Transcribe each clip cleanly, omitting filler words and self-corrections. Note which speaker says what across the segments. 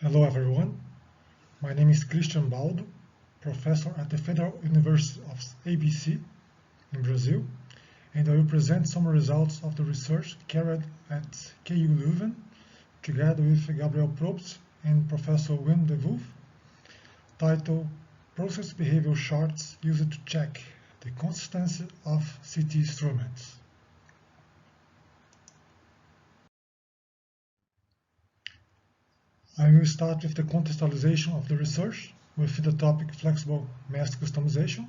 Speaker 1: Hello everyone, my name is Crhistian Baldo, professor at the Federal University of ABC in Brazil, and I will present some results of the research carried at KU Leuven together with Gabriel Probst and Professor Wim Dewulf, titled Process Behavior Charts Used to Check the Consistency of CT Instruments. I will start with the contextualization of the research with the topic flexible mask customization.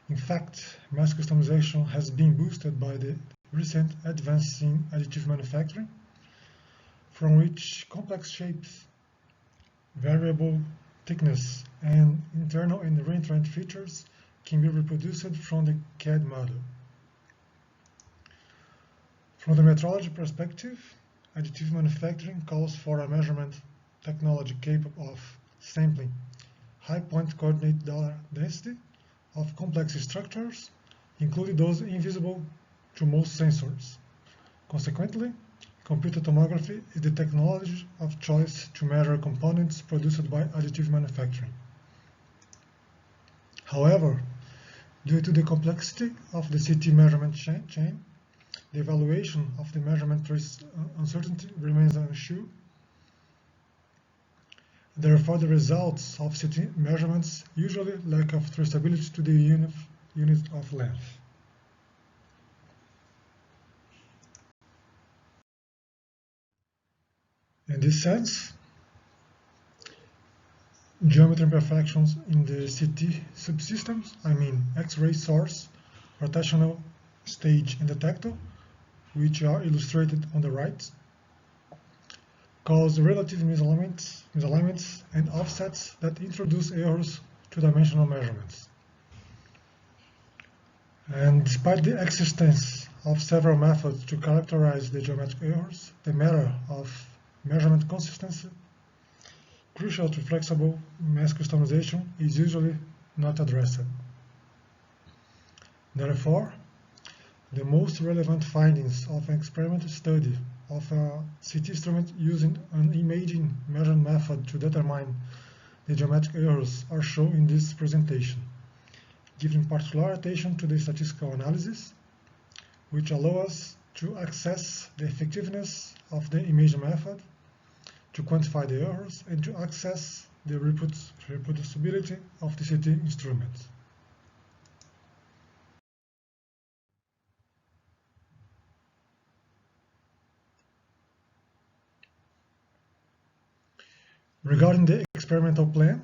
Speaker 1: In fact, mask customization has been boosted by the recent advances in additive manufacturing, from which complex shapes, variable thickness, and internal and reentrant features can be reproduced from the CAD model. From the metrology perspective, additive manufacturing calls for a measurement technology capable of sampling high point coordinate density of complex structures, including those invisible to most sensors. Consequently, computer tomography is the technology of choice to measure components produced by additive manufacturing. However, due to the complexity of the CT measurement chain, the evaluation of the measurement trace uncertainty remains an issue. Therefore, the results of CT measurements usually lack of traceability to the unit of length. In this sense, geometry imperfections in the CT subsystems, I mean X-ray source, rotational stage, and detector, which are illustrated on the right, cause relative misalignments and offsets that introduce errors to dimensional measurements. And despite the existence of several methods to characterize the geometric errors, the matter of measurement consistency, crucial to flexible mask customization, is usually not addressed. Therefore, the most relevant findings of an experimental study of a CT instrument using an imaging measurement method to determine the geometric errors are shown in this presentation, giving particular attention to the statistical analysis, which allow us to assess the effectiveness of the imaging method, to quantify the errors, and to access the reproducibility of the CT instrument. Regarding the experimental plan,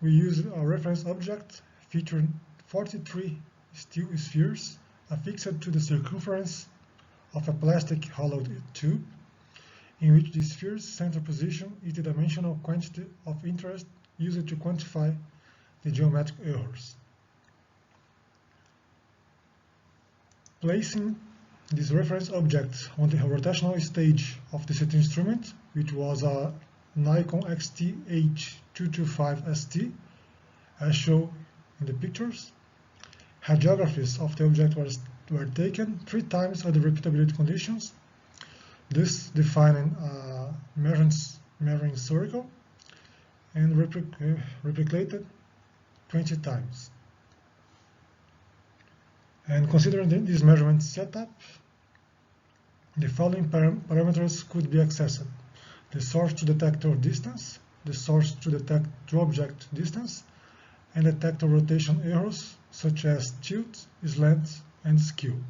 Speaker 1: we used a reference object featuring 43 steel spheres affixed to the circumference of a plastic hollowed tube, in which the sphere's center position is the dimensional quantity of interest used to quantify the geometric errors. Placing this reference object on the rotational stage of the CT instrument, which was a Nikon XT-H225ST, as shown in the pictures, hagiographies of the object were taken 3 times under repeatability conditions, this defining a measuring circle, and replicated 20 times. And considering this measurement setup, the following parameters could be accessed: the source to detector distance, the source to object distance, and detector rotation errors such as tilt, slant, and skew.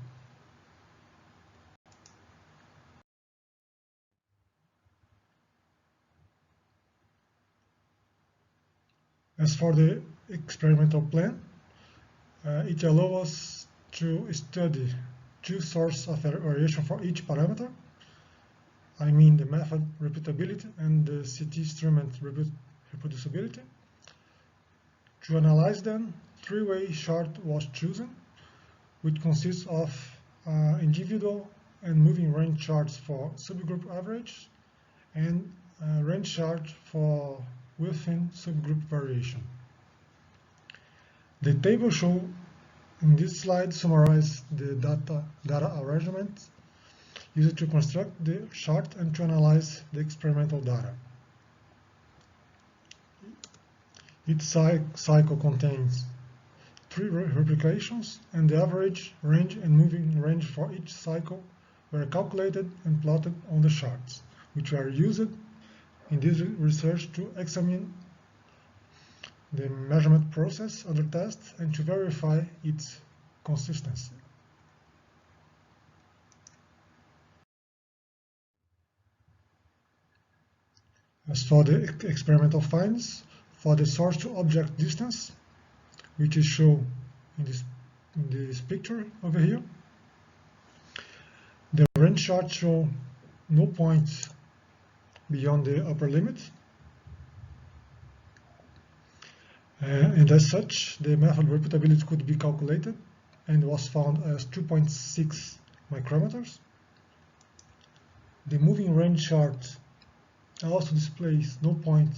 Speaker 1: As for the experimental plan, it allows us to study 2 sources of variation for each parameter. I mean the method repeatability and the CT instrument reproducibility. To analyze them, 3-way chart was chosen, which consists of individual and moving range charts for subgroup average and range chart for within subgroup variation. The table shown in this slide summarizes the data arrangement used to construct the chart and to analyze the experimental data. Each cycle contains 3 replications, and the average range and moving range for each cycle were calculated and plotted on the charts, which were used in this research to examine the measurement process under test and to verify its consistency. As for the experimental findings, for the source to object distance, which is shown in this picture over here, the range chart shows no point beyond the upper limit, and as such the method repeatability could be calculated and was found as 2.6 micrometers. The moving range chart also displays no point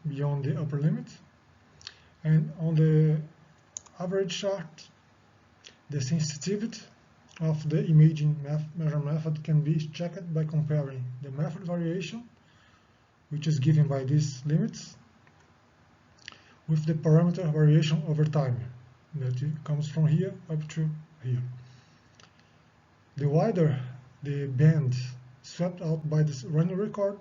Speaker 1: beyond the upper limit, and on the average chart the sensitivity of the imaging measurement method can be checked by comparing the method variation, which is given by these limits, with the parameter variation over time that comes from here up to here. The wider the band swept out by this running record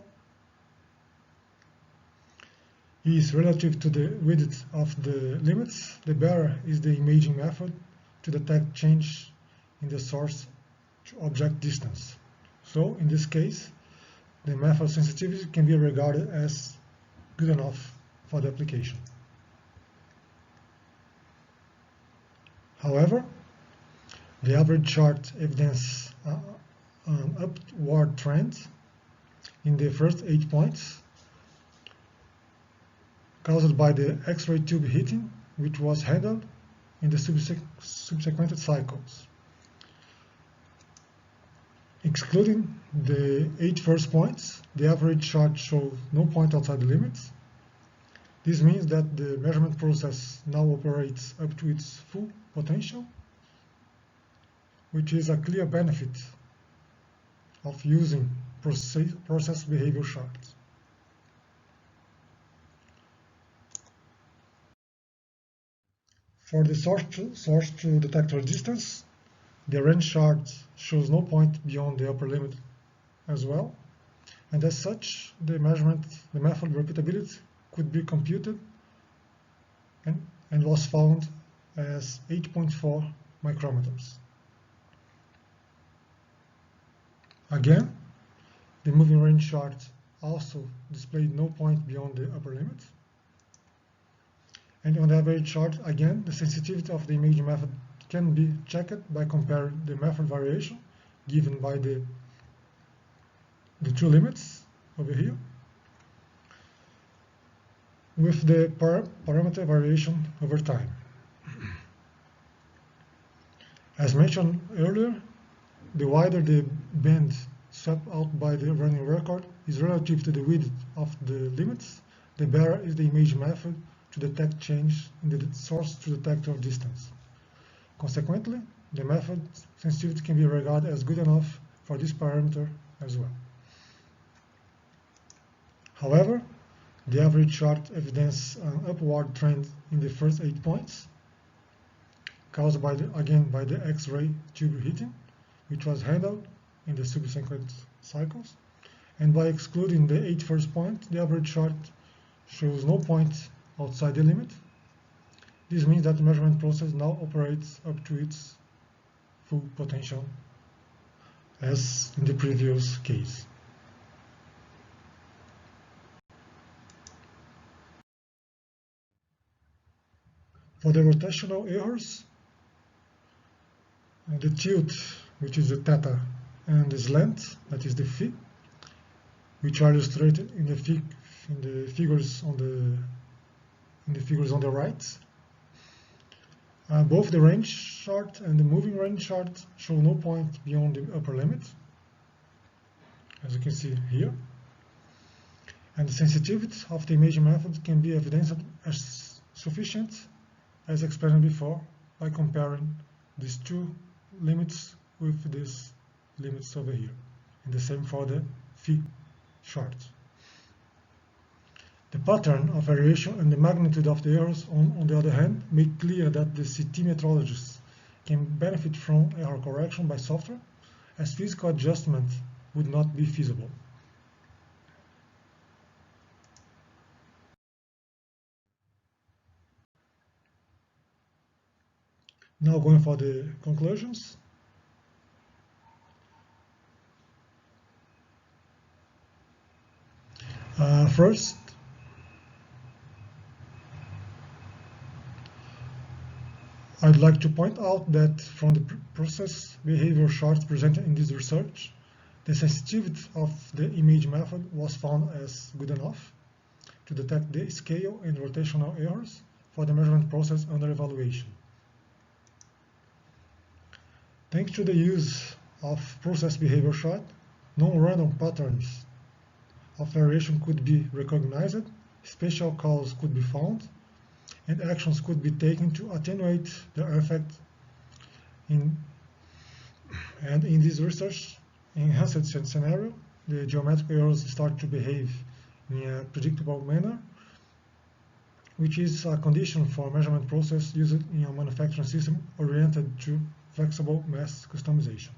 Speaker 1: is relative to the width of the limits, the better is the imaging method to detect change in the source to object distance. So in this case, the method sensitivity can be regarded as good enough for the application. However, the average chart evidences an upward trend in the first 8 points caused by the X-ray tube heating, which was handled in the subsequent cycles. Excluding the 8 first points, the average chart shows no point outside the limits. This means that the measurement process now operates up to its full potential, which is a clear benefit of using process behavior charts. For the source to detector distance, the range chart shows no point beyond the upper limit as well, and as such, the method repeatability could be computed and was found as 8.4 micrometers. Again, the moving range chart also displayed no point beyond the upper limit. And on the average chart, again, the sensitivity of the imaging method can be checked by comparing the method variation given by the 2 limits over here with the parameter variation over time. As mentioned earlier, the wider the band swept out by the running record is relative to the width of the limits, the better is the image method to detect change in the source to detector distance. Consequently, the method sensitivity can be regarded as good enough for this parameter as well. However, the average chart evidences an upward trend in the first 8 points, caused by the X-ray tube heating, which was handled in the subsequent cycles. And by excluding the 8 first points, the average chart shows no point outside the limit. This means that the measurement process now operates up to its full potential, as in the previous case. For the rotational errors, the tilt, which is the theta, and the slant, that is the phi, which are illustrated in the figures on the right. Both the range chart and the moving range chart show no point beyond the upper limit, as you can see here. And the sensitivity of the imaging method can be evidenced as sufficient, as explained before, by comparing these 2 limits with these limits over here. And the same for the phi chart. The pattern of variation and the magnitude of the errors, on the other hand, make clear that the CT metrologists can benefit from error correction by software, as physical adjustment would not be feasible. Now going for the conclusions. First, I'd like to point out that from the process behavior charts presented in this research, the sensitivity of the image method was found as good enough to detect the scale and rotational errors for the measurement process under evaluation. Thanks to the use of process behavior chart, non-random patterns of variation could be recognized, special causes could be found, and actions could be taken to attenuate the effect. And in this research enhanced scenario, the geometric errors start to behave in a predictable manner, which is a condition for a measurement process used in a manufacturing system oriented to flexible mass customization.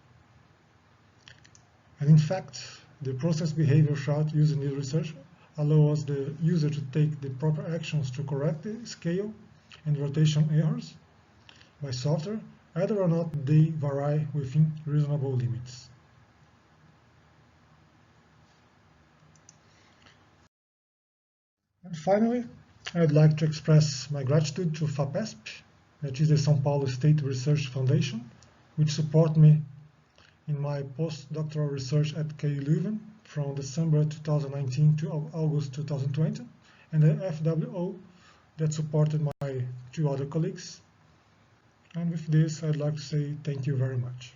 Speaker 1: And in fact, the process behavior chart used in this research allows the user to take the proper actions to correct the scale and rotation errors by software, whether or not they vary within reasonable limits. And finally, I'd like to express my gratitude to FAPESP, that is the São Paulo State Research Foundation, which support me in my postdoctoral research at KU Leuven from December 2019 to August 2020, and the FWO that supported my two other colleagues. And with this, I'd like to say thank you very much.